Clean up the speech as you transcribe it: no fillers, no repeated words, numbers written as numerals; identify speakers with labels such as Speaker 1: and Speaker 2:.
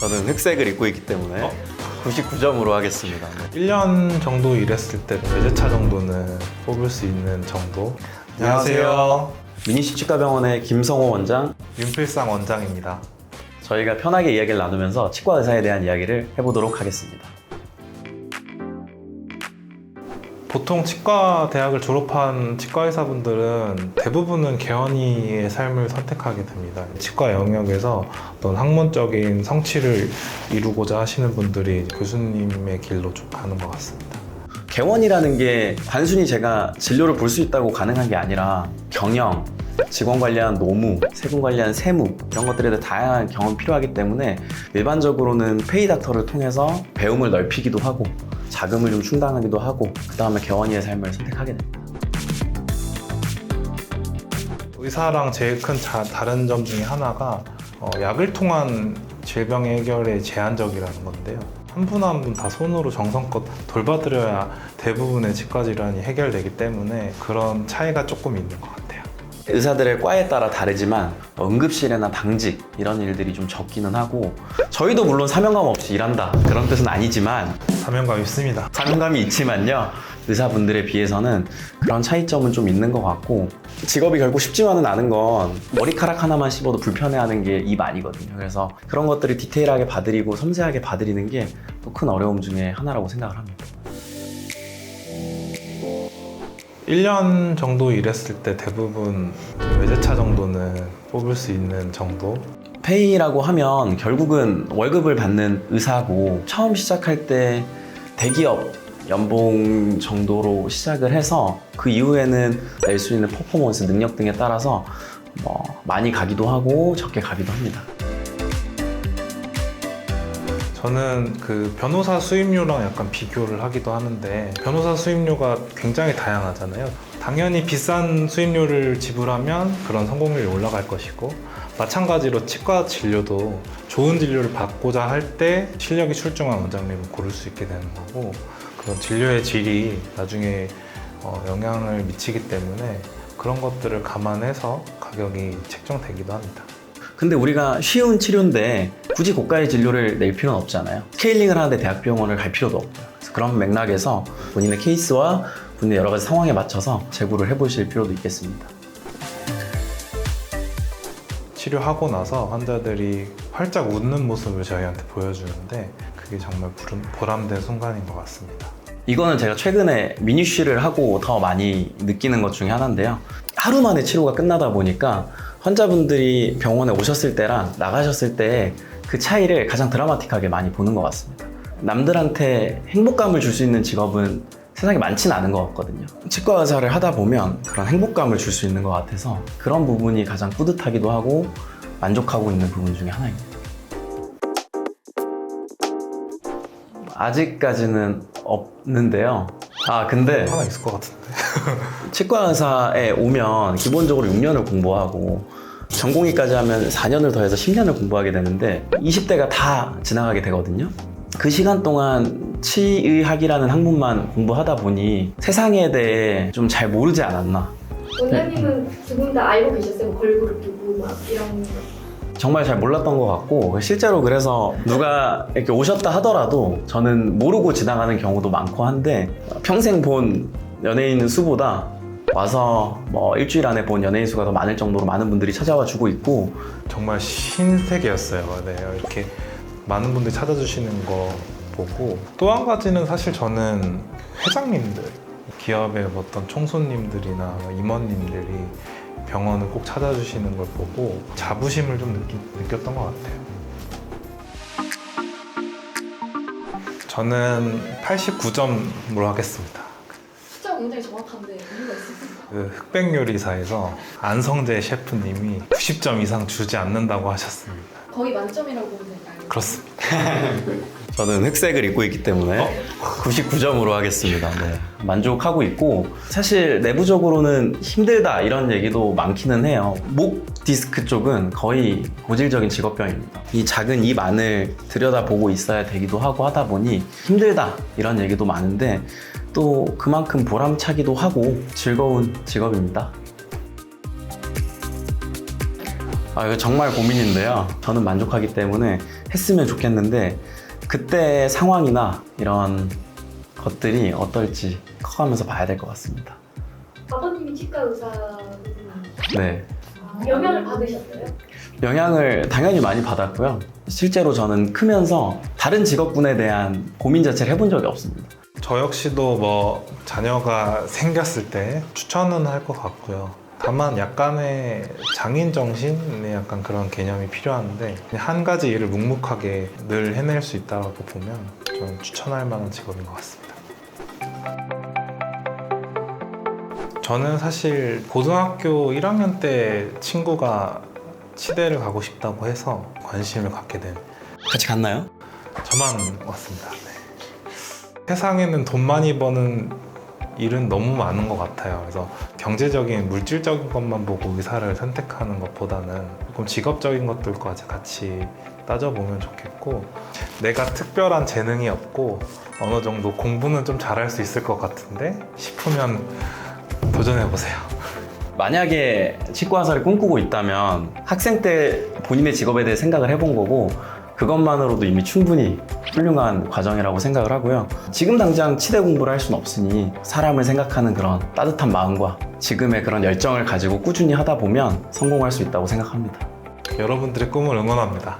Speaker 1: 저는 흑색을 입고 있기 때문에 99점으로 하겠습니다. 네.
Speaker 2: 1년 정도 일했을 때 외제차 정도는 뽑을 수 있는 정도. 안녕하세요.
Speaker 1: 미니시 치과병원의 김성호 원장.
Speaker 2: 윤필상 원장입니다.
Speaker 1: 저희가 편하게 이야기를 나누면서 치과 의사에 대한 이야기를 해보도록 하겠습니다.
Speaker 2: 보통 치과 대학을 졸업한 치과 의사분들은 대부분은 개원이의 삶을 선택하게 됩니다. 치과 영역에서 어떤 학문적인 성취를 이루고자 하시는 분들이 교수님의 길로 쭉 가는 것 같습니다.
Speaker 1: 개원이라는 게 단순히 제가 진료를 볼 수 있다고 가능한 게 아니라 경영, 직원 관리한 노무, 세금 관리한 세무 이런 것들에 대해 다양한 경험이 필요하기 때문에 일반적으로는 페이닥터를 통해서 배움을 넓히기도 하고 자금을 좀 충당하기도 하고 그 다음에 개원이의 삶을 선택하게 됩니다.
Speaker 2: 의사랑 제일 큰 다른 점 중에 하나가 약을 통한 질병 해결에 제한적이라는 건데요. 한 분 한 분 다 손으로 정성껏 돌봐드려야 대부분의 치과 질환이 해결되기 때문에 그런 차이가 조금 있는 것 같아요.
Speaker 1: 의사들의 과에 따라 다르지만 응급실이나 당직 이런 일들이 좀 적기는 하고 저희도 물론 사명감 없이 일한다 그런 뜻은 아니지만
Speaker 2: 사명감 있습니다.
Speaker 1: 사명감이 있지만요 의사분들에 비해서는 그런 차이점은 좀 있는 것 같고 직업이 결국 쉽지만은 않은 건 머리카락 하나만 씹어도 불편해하는 게 입 아니거든요. 그래서 그런 것들을 디테일하게 봐드리고 섬세하게 봐드리는 게 또 큰 어려움 중에 하나라고 생각을 합니다.
Speaker 2: 1년 정도 일했을 때 대부분 외제차 정도는 뽑을 수 있는 정도?
Speaker 1: 페이라고 하면 결국은 월급을 받는 의사고 처음 시작할 때 대기업 연봉 정도로 시작을 해서 그 이후에는 낼 수 있는 퍼포먼스, 능력 등에 따라서 많이 가기도 하고 적게 가기도 합니다.
Speaker 2: 저는 그 변호사 수임료랑 약간 비교를 하기도 하는데 변호사 수임료가 굉장히 다양하잖아요. 당연히 비싼 수임료를 지불하면 그런 성공률이 올라갈 것이고 마찬가지로 치과 진료도 좋은 진료를 받고자 할 때 실력이 출중한 원장님을 고를 수 있게 되는 거고 그런 진료의 질이 나중에 영향을 미치기 때문에 그런 것들을 감안해서 가격이 책정되기도 합니다.
Speaker 1: 근데 우리가 쉬운 치료인데 굳이 고가의 진료를 낼 필요는 없잖아요. 스케일링을 하는데 대학병원을 갈 필요도 없고요. 그래서 그런 맥락에서 본인의 케이스와 본인의 여러 가지 상황에 맞춰서 재고를 해보실 필요도 있겠습니다.
Speaker 2: 치료하고 나서 환자들이 활짝 웃는 모습을 저희한테 보여주는데 그게 정말 보람된 순간인 것 같습니다.
Speaker 1: 이거는 제가 최근에 미니쉬를 하고 더 많이 느끼는 것 중에 하나인데요. 하루 만에 치료가 끝나다 보니까 환자분들이 병원에 오셨을 때랑 나가셨을 때 그 차이를 가장 드라마틱하게 많이 보는 것 같습니다. 남들한테 행복감을 줄 수 있는 직업은 세상에 많지는 않은 것 같거든요. 치과 의사를 하다 보면 그런 행복감을 줄 수 있는 것 같아서 그런 부분이 가장 뿌듯하기도 하고 만족하고 있는 부분 중에 하나입니다. 아직까지는 없는데요. 근데
Speaker 2: 하나 있을 것 같은데.
Speaker 1: 치과 의사에 오면 기본적으로 6년을 공부하고 전공의까지 하면 4년을 더해서 10년을 공부하게 되는데 20대가 다 지나가게 되거든요. 그 시간 동안 치의학이라는 학문만 공부하다 보니 세상에 대해 좀 잘 모르지 않았나.
Speaker 3: 원장님은 두 분 다 알고 계셨어요? 걸그룹 누구 막 이런 거.
Speaker 1: 정말 잘 몰랐던 것 같고 실제로 그래서 누가 이렇게 오셨다 하더라도 저는 모르고 지나가는 경우도 많고 한데 평생 본 연예인 수보다 와서 일주일 안에 본 연예인 수가 더 많을 정도로 많은 분들이 찾아와 주고 있고
Speaker 2: 정말 신세계였어요. 네, 이렇게 많은 분들이 찾아주시는 거 보고 또 한 가지는 사실 저는 회장님들, 기업의 어떤 총수님들이나 임원님들이 병원을 꼭 찾아주시는 걸 보고 자부심을 좀 느꼈던 것 같아요. 저는 89점으로 하겠습니다.
Speaker 3: 숫자가 굉장히 정확한데 이유가 있습니다.
Speaker 2: 그 흑백요리사에서 안성재 셰프님이 90점 이상 주지 않는다고 하셨습니다.
Speaker 3: 거의 만점이라고 보면 될까요?
Speaker 2: 그렇습니다.
Speaker 1: 저는 흑색을 입고 있기 때문에 99점으로 하겠습니다. 네. 만족하고 있고 사실 내부적으로는 힘들다 이런 얘기도 많기는 해요. 목 디스크 쪽은 거의 고질적인 직업병입니다. 이 작은 입 안을 들여다보고 있어야 되기도 하고 하다 보니 힘들다 이런 얘기도 많은데 또 그만큼 보람차기도 하고 즐거운 직업입니다. 이거 정말 고민인데요. 저는 만족하기 때문에 했으면 좋겠는데 그때 상황이나 이런 것들이 어떨지 커가면서 봐야 될 것 같습니다.
Speaker 3: 아버님이 치과 의사거든요.
Speaker 1: 네.
Speaker 3: 영향을 받으셨어요?
Speaker 1: 영향을 당연히 많이 받았고요. 실제로 저는 크면서 다른 직업군에 대한 고민 자체를 해본 적이 없습니다.
Speaker 2: 저 역시도 뭐 자녀가 생겼을 때 추천은 할 것 같고요. 다만 약간의 장인 정신의 약간 그런 개념이 필요한데 한 가지 일을 묵묵하게 늘 해낼 수 있다고 보면 좀 추천할 만한 직업인 것 같습니다. 저는 사실 고등학교 1학년 때 친구가 치대를 가고 싶다고 해서 관심을 갖게 된
Speaker 1: 같이 갔나요?
Speaker 2: 저만 왔습니다. 네. 세상에는 돈 많이 버는 일은 너무 많은 것 같아요. 그래서 경제적인, 물질적인 것만 보고 의사를 선택하는 것보다는 조금 직업적인 것들까지 같이 따져보면 좋겠고, 내가 특별한 재능이 없고 어느 정도 공부는 좀 잘할 수 있을 것 같은데 싶으면 도전해보세요.
Speaker 1: 만약에 치과 의사를 꿈꾸고 있다면 학생 때 본인의 직업에 대해 생각을 해본 거고 그것만으로도 이미 충분히 훌륭한 과정이라고 생각을 하고요. 지금 당장 치대 공부를 할 수는 없으니 사람을 생각하는 그런 따뜻한 마음과 지금의 그런 열정을 가지고 꾸준히 하다 보면 성공할 수 있다고 생각합니다.
Speaker 2: 여러분들의 꿈을 응원합니다.